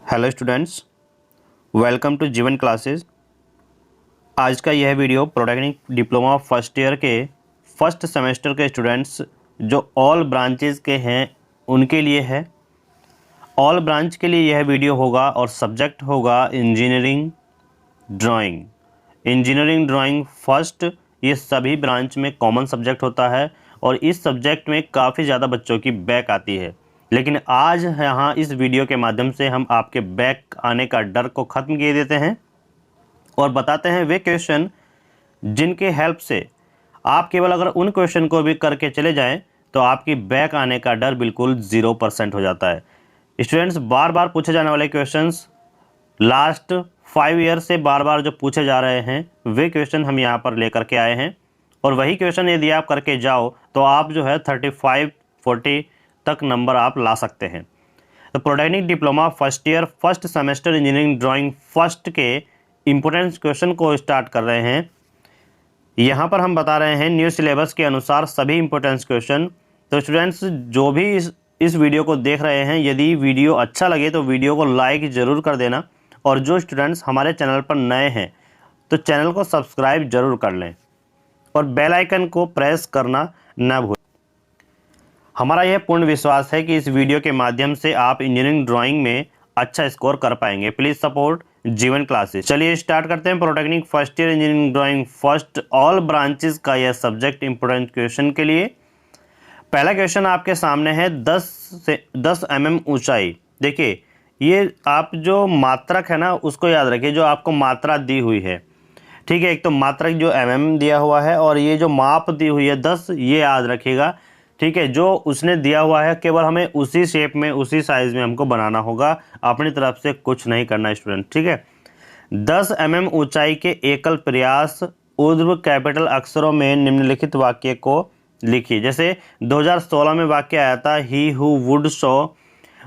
Hello students, welcome to जीवन classes. आज का यह video polytechnic diploma first year के फर्स्ट सेमेस्टर के स्टूडेंट्स जो ऑल ब्रांचेस के हैं उनके लिए है। ऑल ब्रांच के लिए यह वीडियो होगा और सब्जेक्ट होगा engineering drawing. Engineering drawing first, ये सभी ब्रांच में कॉमन सब्जेक्ट होता है और इस सब्जेक्ट में काफ़ी ज़्यादा बच्चों की बैक आती है। लेकिन आज यहाँ इस वीडियो के माध्यम से हम आपके बैक आने का डर को ख़त्म किए देते हैं और बताते हैं वे क्वेश्चन जिनके हेल्प से आप केवल अगर उन क्वेश्चन को भी करके चले जाएं तो आपकी बैक आने का डर बिल्कुल 0% हो जाता है। स्टूडेंट्स, बार बार पूछे जाने वाले क्वेश्चंस लास्ट 5 ईयर से बार बार जो पूछे जा रहे हैं वे क्वेश्चन हम यहाँ पर लेकर के आए हैं और वही क्वेश्चन यदि आप करके जाओ तो आप जो है 35-40 तक नंबर आप ला सकते हैं। तो polytechnic diploma first year first semester engineering drawing first के इम्पोर्टेंट क्वेश्चन को स्टार्ट कर रहे हैं। यहाँ पर हम बता रहे हैं न्यू सिलेबस के अनुसार सभी इम्पोर्टेंट क्वेश्चन। तो स्टूडेंट्स, जो भी इस वीडियो को देख रहे हैं, यदि वीडियो अच्छा लगे तो वीडियो को लाइक ज़रूर कर देना और जो स्टूडेंट्स हमारे चैनल पर नए हैं तो चैनल को सब्सक्राइब जरूर कर लें और बेल आइकन को प्रेस करना न भूलें। हमारा यह पूर्ण विश्वास है कि इस वीडियो के माध्यम से आप इंजीनियरिंग ड्राइंग में अच्छा स्कोर कर पाएंगे। प्लीज़ सपोर्ट जीवन क्लासेस। चलिए स्टार्ट करते हैं polytechnic first year engineering drawing first all branches का यह सब्जेक्ट इंपोर्टेंट क्वेश्चन के लिए। पहला क्वेश्चन आपके सामने है 10 mm ऊंचाई। देखिए, ये आप जो मात्रक है ना उसको याद रखिए, जो आपको मात्रा दी हुई है, ठीक है। एक तो मात्रक जो mm दिया हुआ है और ये जो माप दी हुई है 10, ये याद रखिएगा, ठीक है। जो उसने दिया हुआ है केवल हमें उसी शेप में उसी साइज में हमको बनाना होगा, अपनी तरफ से कुछ नहीं करना स्टूडेंट, ठीक है। 10 mm ऊंचाई के एकल प्रयास ऊर्ध्व कैपिटल अक्षरों में निम्नलिखित वाक्य को लिखिए। जैसे 2016 में वाक्य आया था, he who would sow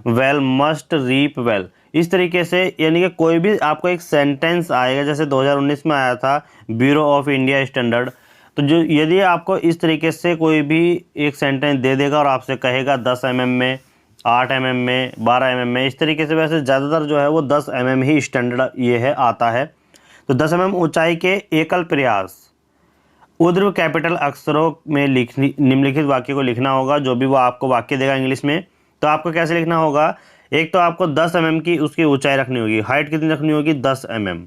well must reap well. इस तरीके से यानी कि कोई भी आपको एक सेंटेंस आएगा, जैसे 2019 में आया था ब्यूरो ऑफ इंडिया स्टैंडर्ड। तो जो यदि आपको इस तरीके से कोई भी एक सेंटेंस दे देगा और आपसे कहेगा 10 mm में, 8 mm में, 12 mm में, इस तरीके से, वैसे ज़्यादातर जो है वो 10 mm ही स्टैंडर्ड ये है आता है। तो 10 mm ऊंचाई के एकल प्रयास ऊर्ध्व कैपिटल अक्षरों में निम्नलिखित वाक्य को लिखना होगा। जो भी वो आपको वाक्य देगा इंग्लिश में, तो आपको कैसे लिखना होगा? एक तो आपको 10 mm की उसकी ऊंचाई रखनी होगी। हाइट कितनी रखनी होगी? 10 mm,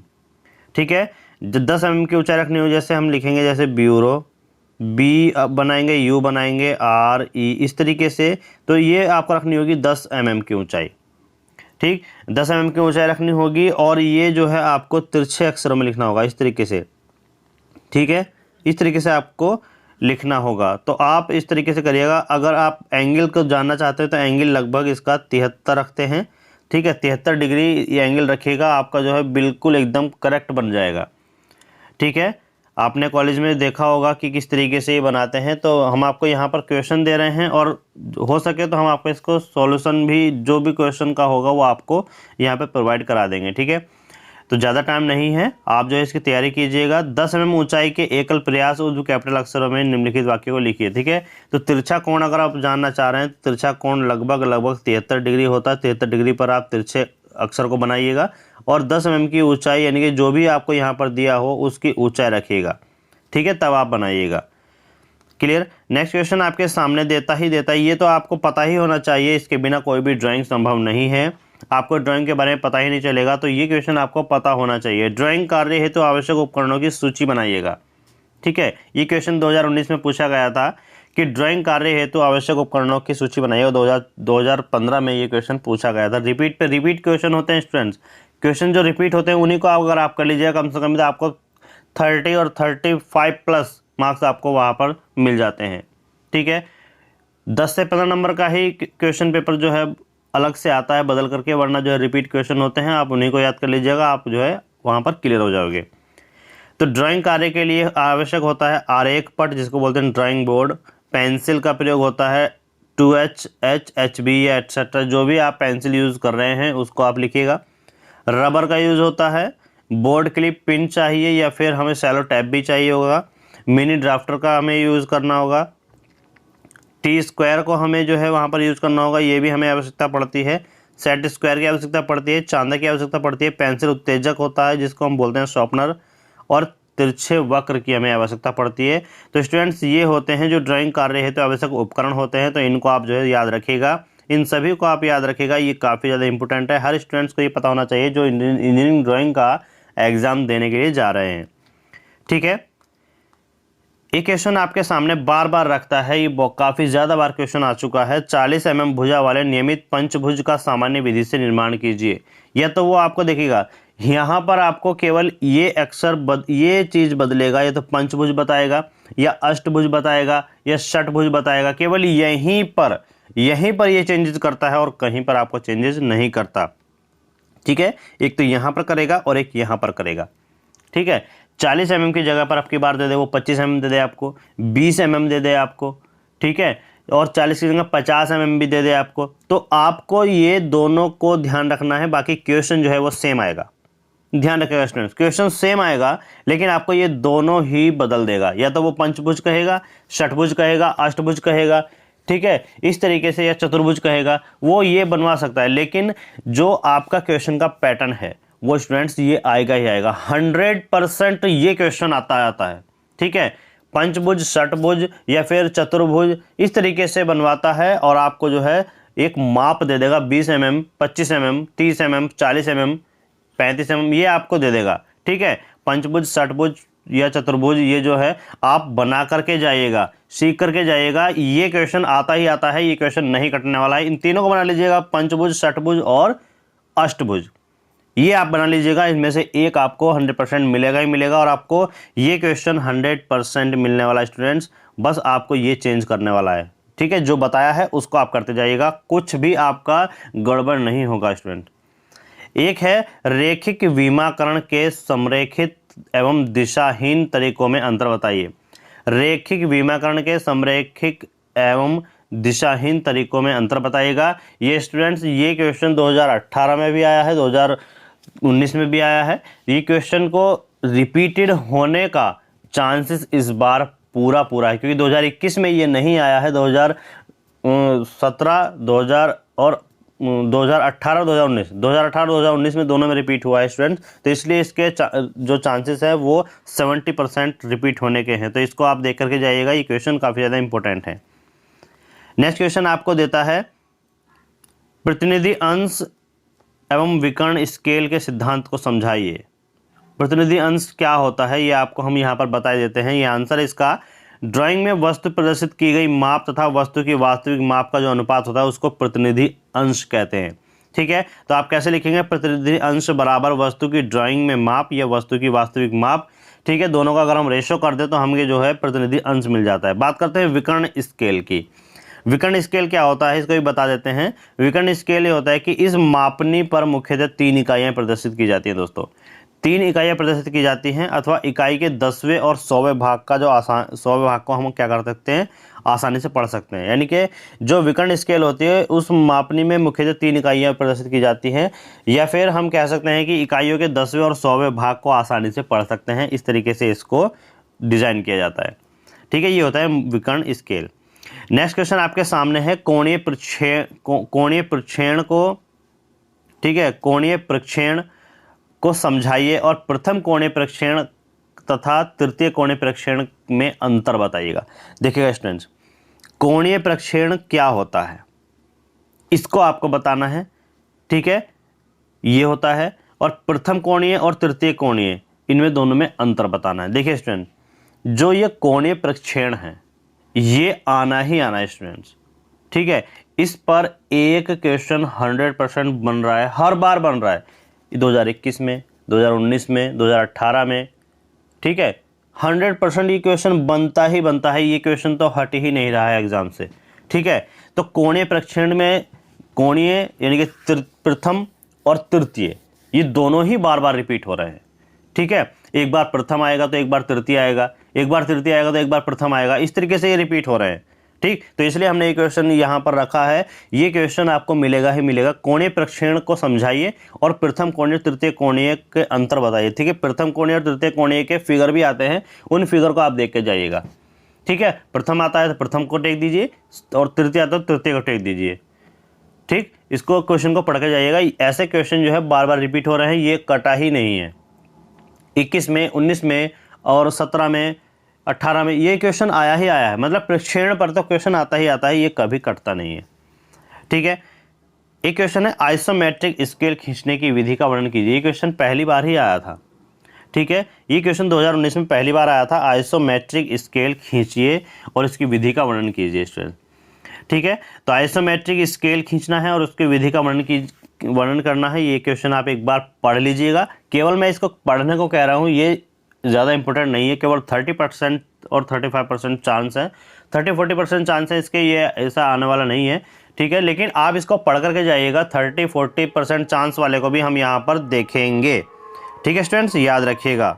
ठीक है। 10 mm की ऊंचाई रखनी होगी। जैसे हम लिखेंगे, जैसे ब्यूरो, बी बनाएंगे, यू बनाएंगे, आर ई, इस तरीके से। तो ये आपको रखनी होगी 10 mm की ऊंचाई, ठीक। 10 mm की ऊंचाई रखनी होगी और ये जो है आपको तिरछे अक्षरों में लिखना होगा इस तरीके से, ठीक है। इस तरीके से आपको लिखना होगा। तो आप इस तरीके से करिएगा। अगर आप एंगल को जानना चाहते हैं तो एंगल लगभग इसका 73 रखते हैं, ठीक है। 73 डिग्री ये एंगल रखिएगा, आपका जो है बिल्कुल एकदम करेक्ट बन जाएगा, ठीक है। आपने कॉलेज में देखा होगा कि किस तरीके से ये बनाते हैं। तो हम आपको यहाँ पर क्वेश्चन दे रहे हैं और हो सके तो हम आपको इसको सॉल्यूशन भी, जो भी क्वेश्चन का होगा वो आपको यहाँ पे प्रोवाइड करा देंगे, ठीक है। तो ज़्यादा टाइम नहीं है, आप जो है इसकी तैयारी कीजिएगा। 10 mm ऊंचाई के एकल प्रयास ऊर्ध्व कैपिटल अक्षरों में निम्नलिखित वाक्य को लिखिए, ठीक है। तो तिरछा कोण अगर आप जानना चाह रहे हैं तो तिरछा कोण लगभग 73 डिग्री होता है। 73 डिग्री पर आप तिरछे अक्षर को बनाइएगा और 10 mm की ऊंचाई यानी कि जो भी आपको यहाँ पर दिया हो उसकी ऊंचाई रखिएगा, ठीक है, तब आप बनाइएगा। क्लियर। नेक्स्ट क्वेश्चन आपके सामने देता ही ये तो आपको पता ही होना चाहिए, इसके बिना कोई भी ड्राइंग संभव नहीं है। आपको ड्राइंग के बारे में पता ही नहीं चलेगा, तो ये क्वेश्चन आपको पता होना चाहिए। ड्राइंग कार्य हेतु आवश्यक उपकरणों की सूची बनाइएगा, ठीक है। ये क्वेश्चन 2019 में पूछा गया था कि ड्राइंग कार्य हेतु आवश्यक उपकरणों की सूची बनाइए। 2015 में ये क्वेश्चन पूछा गया था। रिपीट पे रिपीट क्वेश्चन होते हैं स्टूडेंट्स। क्वेश्चन जो रिपीट होते हैं उन्हीं को अगर आप कर लीजिएगा, कम से कम तो आपको 30 और 35+ मार्क्स आपको वहाँ पर मिल जाते हैं, ठीक है। 10 से 15 नंबर का ही क्वेश्चन पेपर जो है अलग से आता है बदल करके, वरना जो है रिपीट क्वेश्चन होते हैं, आप उन्हीं को याद कर लीजिएगा, आप जो है वहाँ पर क्लियर हो जाओगे। तो ड्राइंग कार्य के लिए आवश्यक होता है आरेख पट, जिसको बोलते हैं ड्राइंग बोर्ड। पेंसिल का प्रयोग होता है 2H, H, HB या एट्सेट्रा, जो भी आप पेंसिल यूज़ कर रहे हैं उसको आप लिखिएगा। रबर का यूज़ होता है। बोर्ड क्लिप, पिन चाहिए या फिर हमें सेलो टैप भी चाहिए होगा। मिनी ड्राफ्टर का हमें यूज़ करना होगा। टी स्क्वायर को हमें जो है वहाँ पर यूज़ करना होगा, ये भी हमें आवश्यकता पड़ती है। सेट स्क्वायर की आवश्यकता पड़ती है, चांदा की आवश्यकता पड़ती है, पेंसिल उत्तेजक होता है जिसको हम बोलते हैं शॉर्पनर, और तिरछे वक्र की हमें आवश्यकता पड़ती है। तो स्टूडेंट्स ये होते हैं जो ड्राइंग कार्य हेतु आवश्यक उपकरण होते हैं, तो इनको आप जो है याद रखिएगा, इन सभी को आप याद रखिएगा, ये काफ़ी ज़्यादा इंपॉर्टेंट है, हर स्टूडेंट्स को ये पता होना चाहिए जो इंजीनियरिंग ड्राइंग का एग्ज़ाम देने के लिए जा रहे हैं। ठीक है, ये क्वेश्चन आपके सामने बार बार रखता है, ये काफ़ी ज़्यादा बार क्वेश्चन आ चुका है। 40 mm भुजा वाले नियमित पंचभुज का सामान्य विधि से निर्माण कीजिए। या तो वो आपको देखिएगा यहाँ पर आपको केवल ये अक्षर ये चीज़ बदलेगा, या तो पंचभुज बताएगा या अष्टभुज बताएगा या षटभुज बताएगा, केवल यहीं पर ये चेंजेस करता है और कहीं पर आपको चेंजेस नहीं करता। ठीक है, एक तो यहाँ पर करेगा और एक यहाँ पर करेगा। ठीक है, 40 mm की जगह पर आपकी बार दे दे वो 25 mm दे दे आपको, 20 mm दे दे आपको। ठीक है, और 40 की जगह 50 mm भी दे दे आपको। तो आपको ये दोनों को ध्यान रखना है, बाकी क्वेश्चन जो है वो सेम आएगा। ध्यान रखिएगा स्टूडेंट्स, क्वेश्चन सेम आएगा लेकिन आपको ये दोनों ही बदल देगा, या तो वो पंचभुज कहेगा, षटभुज कहेगा, अष्टभुज कहेगा। ठीक है, इस तरीके से, या चतुर्भुज कहेगा, वो ये बनवा सकता है, लेकिन जो आपका क्वेश्चन का पैटर्न है वो स्टूडेंट्स ये आएगा ही आएगा। 100% ये क्वेश्चन आता है। ठीक है, पंचभुज, षटभुज या फिर चतुर्भुज इस तरीके से बनवाता है और आपको जो है एक माप दे देगा 20 mm, 25 mm, 30 mm, 40 mm, 35 mm, ये आपको दे देगा। ठीक है, पंचभुज, षटभुज या चतुर्भुज ये जो है आप बना करके जाइएगा, सीख करके जाइएगा। ये क्वेश्चन आता ही आता है, ये क्वेश्चन नहीं कटने वाला है। इन तीनों को बना लीजिएगा, पंचभुज, षटभुज और अष्टभुज, ये आप बना लीजिएगा। इनमें से एक आपको 100% मिलेगा ही मिलेगा, और आपको ये क्वेश्चन 100% मिलने वाला है स्टूडेंट्स। बस आपको ये चेंज करने वाला है। ठीक है, जो बताया है उसको आप करते जाइएगा, कुछ भी आपका गड़बड़ नहीं होगा स्टूडेंट। एक है रेखिक विमाकरण के संरेखित एवं दिशाहीन तरीकों में अंतर बताइए। रेखिक विमाकरण के संरेखिक एवं दिशाहीन तरीकों में अंतर बताइएगा। ये स्टूडेंट्स ये क्वेश्चन 2018 में भी आया है, 2019 में भी आया है। ये क्वेश्चन को रिपीटेड होने का चांसेस इस बार पूरा है, क्योंकि 2021 में ये नहीं आया है, 2017, 2018 2019 में दोनों में रिपीट हुआ है स्टूडेंट। तो इसलिए इसके जो चांसेस है वो 70% रिपीट होने के हैं। तो इसको आप देख करके जाइएगा, ये क्वेश्चन काफ़ी ज़्यादा इंपॉर्टेंट है। नेक्स्ट क्वेश्चन आपको देता है प्रतिनिधि अंश एवं विकर्ण स्केल के सिद्धांत को समझाइए। प्रतिनिधि अंश क्या होता है ये आपको हम यहाँ पर बता देते हैं। ये आंसर इसका, ड्राइंग में वस्तु प्रदर्शित की गई माप तथा वस्तु की वास्तविक माप का जो अनुपात होता है उसको प्रतिनिधि अंश कहते हैं। ठीक है, तो आप कैसे लिखेंगे, प्रतिनिधि अंश बराबर वस्तु की ड्राइंग में माप या वस्तु की वास्तविक माप। ठीक है, दोनों का अगर हम रेशो कर दे तो हमें जो है प्रतिनिधि अंश मिल जाता है। बात करते हैं विकर्ण स्केल की। विकर्ण स्केल क्या होता है इसको भी बता देते हैं। विकर्ण स्केल ये होता है कि इस मापनी पर मुख्यतः 3 इकाइयाँ प्रदर्शित की जाती हैं दोस्तों। 3 इकाइयाँ प्रदर्शित की जाती हैं, अथवा इकाई के 10वें और 100वें भाग का जो 100वें भाग को हम क्या कर सकते हैं, आसानी से पढ़ सकते हैं। यानी कि जो विकर्ण स्केल होती है उस मापनी में मुख्यतः 3 इकाइयाँ प्रदर्शित की जाती हैं, या फिर हम कह सकते हैं कि इकाइयों के 10वें और 100वें भाग को आसानी से पढ़ सकते हैं। इस तरीके से इसको डिज़ाइन किया जाता है। ठीक है, ये होता है विकर्ण स्केल। नेक्स्ट क्वेश्चन आपके सामने है कोणीय प्रक्षेण को, ठीक है, कोणीय प्रक्षेण को समझाइए और प्रथम कोणीय प्रक्षेण तथा तृतीय कोणीय प्रक्षेण में अंतर बताइएगा। देखिएगा स्टूडेंट्स, कोणीय प्रक्षेण क्या होता है इसको आपको बताना है। ठीक है, ये होता है, और प्रथम कोणीय और तृतीय कोणीय इनमें दोनों में अंतर बताना है। देखिए स्टूडेंट, जो ये कोणीय प्रक्षेण है ये आना ही आना है स्टूडेंट्स। ठीक है, इस पर एक क्वेश्चन 100% बन रहा है, हर बार बन रहा है, 2021 में, 2019 में, 2018 में। ठीक है, 100% ये क्वेश्चन बनता है। ये क्वेश्चन तो हट ही नहीं रहा है एग्जाम से। ठीक है, तो कोणीय प्रक्षेण में कोणीय यानी कि प्रथम और तृतीय ये दोनों ही बार बार रिपीट हो रहे हैं। ठीक है, एक बार प्रथम आएगा तो एक बार तृतीय आएगा, एक बार तृतीय आएगा तो एक बार प्रथम आएगा, इस तरीके से ये रिपीट हो रहे हैं। ठीक, तो इसलिए हमने ये क्वेश्चन यहाँ पर रखा है। ये क्वेश्चन आपको मिलेगा ही मिलेगा। कोणीय प्रक्षेण को समझाइए और प्रथम कोणीय तृतीय कोणीय के अंतर बताइए। ठीक है, प्रथम कोणीय और तृतीय कोणीय के फिगर भी आते हैं, उन फिगर को आप देख के जाइएगा। ठीक है, प्रथम आता है तो प्रथम को टेक दीजिए और तृतीय आता है तो तृतीय को टेक दीजिए। ठीक, इसको क्वेश्चन को पढ़ के जाइएगा। ऐसे क्वेश्चन जो है बार बार रिपीट हो रहे हैं, ये कटा ही नहीं है। 21 में, 19 में और 17 में, 18 में ये क्वेश्चन आया ही आया है। मतलब प्रक्षेपण पर तो क्वेश्चन आता ही आता है, ये कभी कटता नहीं है। ठीक है, एक क्वेश्चन है आइसोमेट्रिक स्केल खींचने की विधि का वर्णन कीजिए। ये क्वेश्चन पहली बार ही आया था। ठीक है, ये क्वेश्चन 2019 में पहली बार आया था। आइसोमेट्रिक स्केल खींचिए और इसकी विधि का वर्णन कीजिए स्टूडेंट। ठीक है, तो आइसोमेट्रिक स्केल खींचना है और उसकी विधि का वर्णन करना है। ये क्वेश्चन आप एक बार पढ़ लीजिएगा। केवल मैं इसको पढ़ने को कह रहा हूँ, ये ज़्यादा इंपॉर्टेंट नहीं है। केवल 30% और 35% चांस है, 30-40% चांस है इसके, ये ऐसा आने वाला नहीं है। ठीक है, लेकिन आप इसको पढ़ करके जाइएगा। 30-40% चांस वाले को भी हम यहाँ पर देखेंगे। ठीक है स्टूडेंट्स, याद रखिएगा।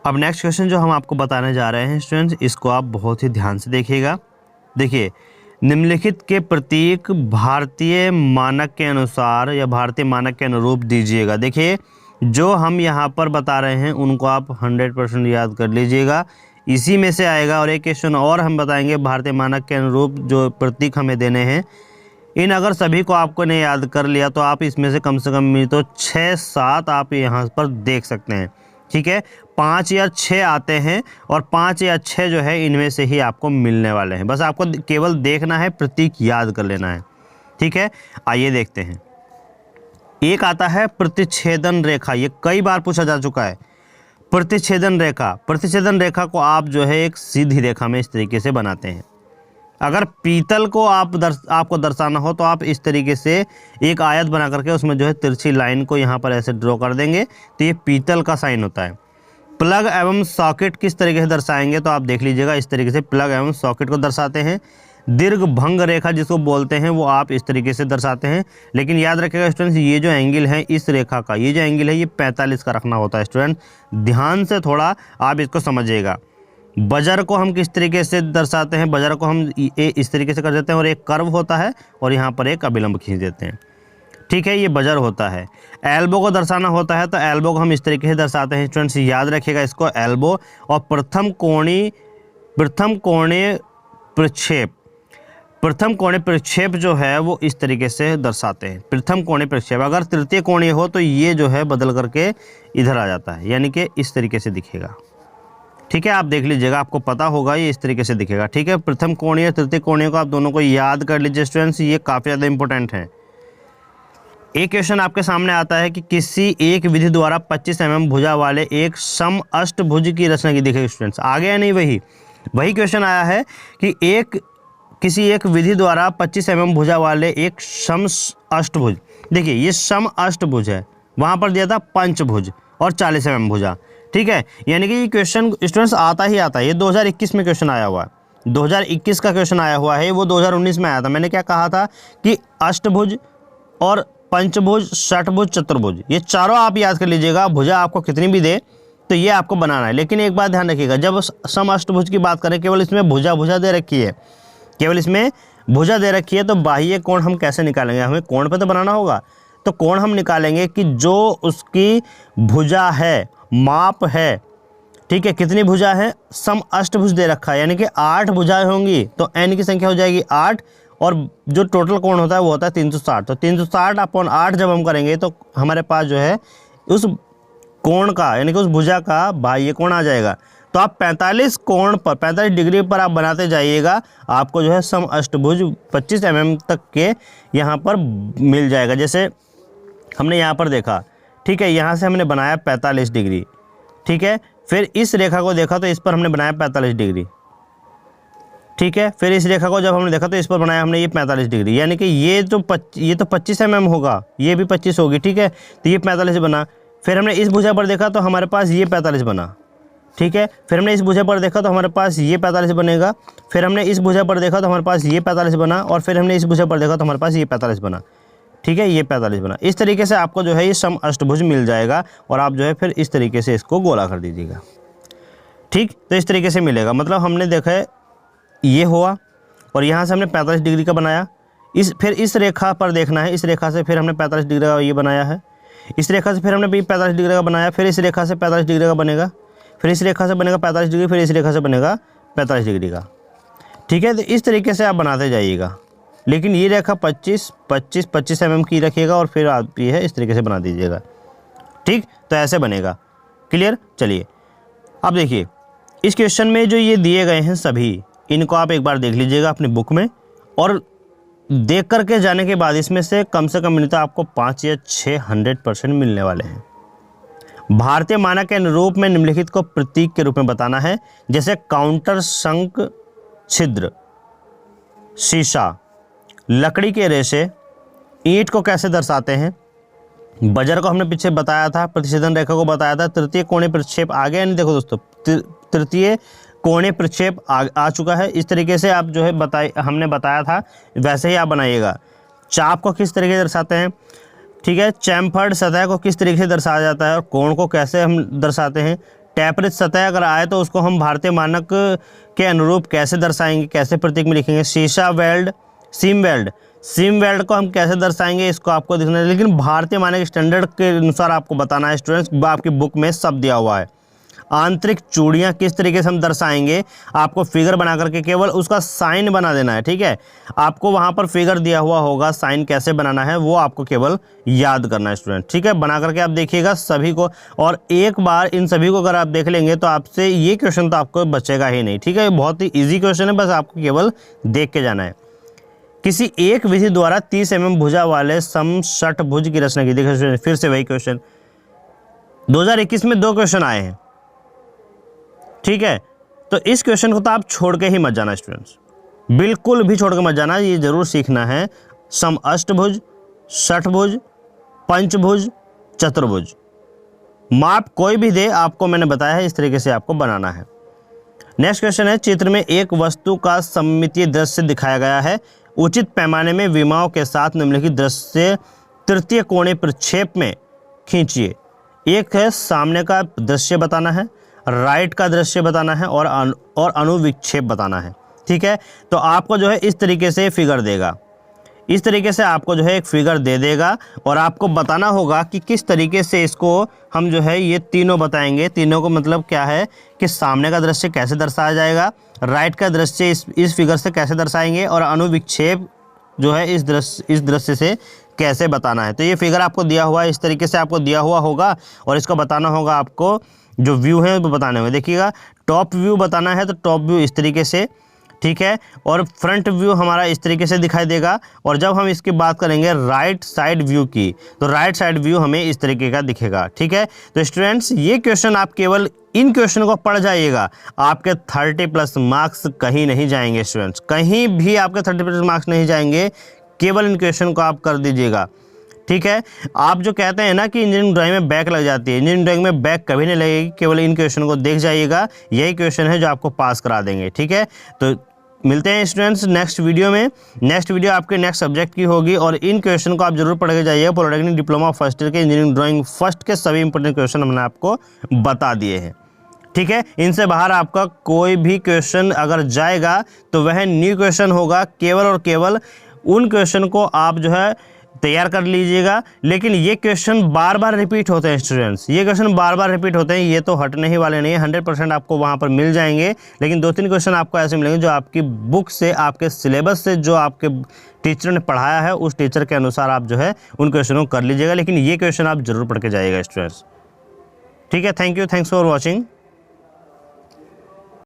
अब नेक्स्ट क्वेश्चन जो हम आपको बताने जा रहे हैं स्टूडेंट्स, इसको आप बहुत ही ध्यान से देखिएगा। देखिए, निम्नलिखित के प्रतीक भारतीय मानक के अनुसार या भारतीय मानक के अनुरूप दीजिएगा। देखिए, जो हम यहाँ पर बता रहे हैं उनको आप 100% याद कर लीजिएगा, इसी में से आएगा। और एक क्वेश्चन और हम बताएंगे भारतीय मानक के अनुरूप जो प्रतीक हमें देने हैं, इन अगर सभी को आपको ने याद कर लिया तो आप इसमें से कम 6-7 आप यहाँ पर देख सकते हैं। ठीक है, 5 या 6 आते हैं और 5 या 6 जो है इनमें से ही आपको मिलने वाले हैं। बस आपको केवल देखना है, प्रतीक याद कर लेना है। ठीक है, आइए देखते हैं। एक आता है प्रतिच्छेदन रेखा, ये कई बार पूछा जा चुका है। प्रतिच्छेदन रेखा, प्रतिच्छेदन रेखा को आप जो है एक सीधी रेखा में इस तरीके से बनाते हैं। अगर पीतल को आपको दर्शाना हो तो आप इस तरीके से एक आयत बना करके उसमें जो है तिरछी लाइन को यहाँ पर ऐसे ड्रॉ कर देंगे, तो ये पीतल का साइन होता है। प्लग एवं सॉकेट किस तरीके से दर्शाएंगे तो आप देख लीजिएगा, इस तरीके से प्लग एवं सॉकेट को दर्शाते हैं। दीर्घ भंग रेखा जिसको बोलते हैं वो आप इस तरीके से दर्शाते हैं। लेकिन याद रखिएगा स्टूडेंट्स, ये जो एंगल है इस रेखा का, ये जो एंगल है ये 45 का रखना होता है। स्टूडेंट ध्यान से थोड़ा आप इसको समझिएगा। बजर को हम किस तरीके से दर्शाते हैं, बजर को हम इस तरीके से कर देते हैं और एक कर्व होता है और यहाँ पर एक अभिलंब खींच देते हैं। ठीक है, ये बजर होता है। एल्बो को दर्शाना होता है तो एल्बो को हम इस तरीके से दर्शाते हैं। स्टूडेंट्स याद रखिएगा इसको, एल्बो। और प्रथम कोणीय प्रक्षेप जो है वो इस तरीके से दर्शाते हैं। प्रथम कोणीय प्रक्षेप, अगर तृतीय कोणीय हो तो ये जो है बदल करके इधर आ जाता है, यानी कि इस तरीके से दिखेगा। ठीक है, आप देख लीजिएगा, आपको पता होगा ये इस तरीके से दिखेगा। ठीक है, प्रथम कोणीय तृतीय कोणीय को आप दोनों को याद कर लीजिए स्टूडेंट्स, ये काफ़ी ज़्यादा इंपॉर्टेंट है। एक क्वेश्चन आपके सामने आता है कि किसी एक विधि द्वारा 25 mm भुजा वाले एक सम अष्टभुज की रचना की। देखिए स्टूडेंट्स, आ गया नहीं, वही क्वेश्चन आया है कि किसी एक विधि द्वारा 25 mm भुजा वाले एक सम अष्टभुज। देखिए, ये सम अष्टभुज है, वहाँ पर दिया था पंचभुज और 40 mm भुजा। ठीक है, यानी कि ये क्वेश्चन स्टूडेंट्स आता ही आता है। ये 2021 में क्वेश्चन आया हुआ है, 2021 का क्वेश्चन आया हुआ है, वो 2019 में आया था। मैंने क्या कहा था कि अष्टभुज और पंचभुज, षटभुज, चतुर्भुज, ये चारों आप याद कर लीजिएगा। भुजा आपको कितनी भी दे तो ये आपको बनाना है। लेकिन एक बात ध्यान रखिएगा, जब सम अष्टभुज की बात करें, केवल इसमें भुजा दे रखी है, केवल इसमें भुजा दे रखी है, तो बाह्य कोण हम कैसे निकालेंगे? हमें कोण पे तो बनाना होगा। तो कोण हम निकालेंगे कि जो उसकी भुजा है, माप है। ठीक है, कितनी भुजा है? सम अष्टभुज दे रखा है, यानी कि 8 भुजाएं होंगी, तो n की संख्या हो जाएगी 8 और जो टोटल कोण होता है वो होता है 360। तो 360/8 जब हम करेंगे तो हमारे पास जो है उस कोण का, यानी कि उस भुजा का बाह्य कोण आ जाएगा। तो आप 45 डिग्री पर आप बनाते जाइएगा, आपको जो है सम अष्टभुज 25 mm तक के यहाँ पर मिल जाएगा। जैसे हमने यहाँ पर देखा, ठीक है, यहाँ से हमने बनाया 45 डिग्री। ठीक है, फिर इस रेखा को देखा तो इस पर हमने बनाया 45 डिग्री। ठीक है, फिर इस रेखा को जब हमने देखा तो इस पर बनाया हमने ये 45 डिग्री, यानी कि ये तो 25 mm होगा, ये भी 25 होगी। ठीक है, तो ये 45 बना। फिर हमने इस भुजा पर देखा तो हमारे पास ये 45 बना। ठीक है, फिर हमने इस भुजा पर देखा तो हमारे पास ये 45 बनेगा। फिर हमने इस भुजा पर देखा तो हमारे पास ये 45 बना, और फिर हमने इस भुजा पर देखा तो हमारे पास ये 45 बना। ठीक है, ये 45 बना। इस तरीके से आपको जो है ये सम अष्टभुज मिल जाएगा और आप जो है फिर इस तरीके से इसको गोला कर दीजिएगा। ठीक, तो इस तरीके से मिलेगा। मतलब हमने देखा है ये हुआ और यहाँ से हमने 45 डिग्री का बनाया। फिर इस रेखा पर देखना है, इस रेखा से फिर हमने 45 डिग्री का ये बनाया है। इस रेखा से फिर हमने भी 45 डिग्री का बनाया, फिर इस रेखा से 45 डिग्री का बनेगा, फिर इस रेखा से बनेगा 45 डिग्री, फिर इस रेखा से बनेगा 45 डिग्री का। ठीक है, तो इस तरीके से आप बनाते जाइएगा। लेकिन ये रेखा 25 mm की रखिएगा और फिर आप ये है इस तरीके से बना दीजिएगा। ठीक, तो ऐसे बनेगा। क्लियर। चलिए अब देखिए इस क्वेश्चन में जो ये दिए गए हैं सभी, इनको आप एक बार देख लीजिएगा अपनी बुक में, और देख करके जाने के बाद इसमें से कम मिलता है आपको 5 या 6 100% मिलने वाले हैं। भारतीय मानक के अनुरूप में निम्नलिखित को प्रतीक के रूप में बताना है, जैसे काउंटर, शंख, छिद्र, शीशा, लकड़ी के रेशे, ईंट को कैसे दर्शाते हैं, बजर को हमने पीछे बताया था, प्रतिच्छेदन रेखा को बताया था, तृतीय कोणीय प्रक्षेप आ गया नहीं, देखो दोस्तों तृतीय कोणीय प्रक्षेप आ चुका है। इस तरीके से आप जो है हमने बताया था वैसे ही आप बनाइएगा। चाप को किस तरीके से दर्शाते हैं, ठीक है, चैम्फर्ड सतह को किस तरीके से दर्शाया जाता है और कोण को कैसे हम दर्शाते हैं, टैपरित सतह अगर आए तो उसको हम भारतीय मानक के अनुरूप कैसे दर्शाएंगे, कैसे प्रतीक में लिखेंगे, शीशा वेल्ड, सीम वेल्ड को हम कैसे दर्शाएंगे, इसको आपको दिखना है। लेकिन भारतीय मानक स्टैंडर्ड के अनुसार आपको बताना है स्टूडेंट्स, आपकी बुक में सब दिया हुआ है। आंतरिक चूड़ियाँ किस तरीके से हम दर्शाएंगे, आपको फिगर बना करके केवल उसका साइन बना देना है। ठीक है, आपको वहाँ पर फिगर दिया हुआ होगा, साइन कैसे बनाना है वो आपको केवल याद करना है स्टूडेंट। ठीक है, बना करके आप देखिएगा सभी को, और एक बार इन सभी को अगर आप देख लेंगे तो आपसे ये क्वेश्चन तो आपको बचेगा ही नहीं। ठीक है, बहुत ही ईजी क्वेश्चन है, बस आपको केवल देख के जाना है। किसी एक विधि द्वारा 30 mm भुजा वाले समषटभुज की रचना की। देखिए फिर से वही क्वेश्चन, 2021 में 2 क्वेश्चन आए हैं। ठीक है, तो इस क्वेश्चन को तो आप छोड़ के ही मत जाना स्टूडेंट्स, बिल्कुल भी छोड़ के मत जाना, ये जरूर सीखना है। समअष्टभुज, षटभुज, पंचभुज, चतुर्भुज, माप कोई भी दे आपको, मैंने बताया है इस तरीके से आपको बनाना है। नेक्स्ट क्वेश्चन है, चित्र में एक वस्तु का सममितीय दृश्य दिखाया गया है, उचित पैमाने में विमाओं के साथ निम्नलिखित दृश्य तृतीय कोणीय प्रक्षेप में खींचिए। एक है सामने का दृश्य बताना है, राइट का दृश्य बताना है और अनुविक्षेप बताना है। ठीक है, तो आपको जो है इस तरीके से फिगर देगा, इस तरीके से आपको जो है एक फिगर दे देगा और आपको बताना होगा कि किस तरीके से इसको हम जो है ये तीनों बताएंगे। तीनों को मतलब क्या है कि सामने का दृश्य कैसे दर्शाया जाएगा, राइट का दृश्य इस फिगर से कैसे दर्शाएंगे और अनुविक्षेप जो है इस दृश्य से कैसे बताना है। तो ये फिगर आपको दिया हुआ है, इस तरीके से आपको दिया हुआ होगा और इसको बताना होगा आपको, जो व्यू है वो बताने होंगे। देखिएगा टॉप व्यू बताना है तो टॉप व्यू इस तरीके से, ठीक है, और फ्रंट व्यू हमारा इस तरीके से दिखाई देगा। और जब हम इसकी बात करेंगे राइट साइड व्यू की, तो राइट साइड व्यू हमें इस तरीके का दिखेगा। ठीक है, तो स्टूडेंट्स ये क्वेश्चन आप केवल इन क्वेश्चन को पढ़ जाइएगा, आपके 30+ मार्क्स कहीं नहीं जाएंगे स्टूडेंट्स, कहीं भी आपके 30+ मार्क्स नहीं जाएंगे, केवल इन क्वेश्चन को आप कर दीजिएगा। ठीक है, आप जो कहते हैं ना कि इंजीनियरिंग ड्राइंग में बैक लग जाती है, इंजीनियरिंग ड्राइंग में बैक कभी नहीं लगेगी, केवल इन क्वेश्चन को देख जाइएगा, यही क्वेश्चन है जो आपको पास करा देंगे। ठीक है, तो मिलते हैं स्टूडेंट्स नेक्स्ट वीडियो में। नेक्स्ट वीडियो आपके नेक्स्ट सब्जेक्ट की होगी और इन क्वेश्चन को आप जरूर पढ़ के जाइएगा। पॉलिटेक्निक डिप्लोमा फर्स्ट ईयर के इंजीनियरिंग ड्राइंग फर्स्ट के सभी इंपॉर्टेंट क्वेश्चन हमने आपको बता दिए हैं। ठीक है, इनसे बाहर आपका कोई भी क्वेश्चन अगर जाएगा तो वह न्यू क्वेश्चन होगा, केवल और केवल उन क्वेश्चन को आप जो है तैयार कर लीजिएगा। लेकिन ये क्वेश्चन बार बार रिपीट होते हैं स्टूडेंट्स, ये क्वेश्चन बार बार रिपीट होते हैं, ये तो हटने ही वाले नहीं है। 100% आपको वहाँ पर मिल जाएंगे, लेकिन 2-3 क्वेश्चन आपको ऐसे मिलेंगे जो आपकी बुक से, आपके सिलेबस से, जो आपके टीचर ने पढ़ाया है उस टीचर के अनुसार आप जो है उन क्वेश्चनों को कर लीजिएगा। लेकिन ये क्वेश्चन आप जरूर पढ़ के जाइएगा स्टूडेंट्स। ठीक है, thank you, thanks for watching.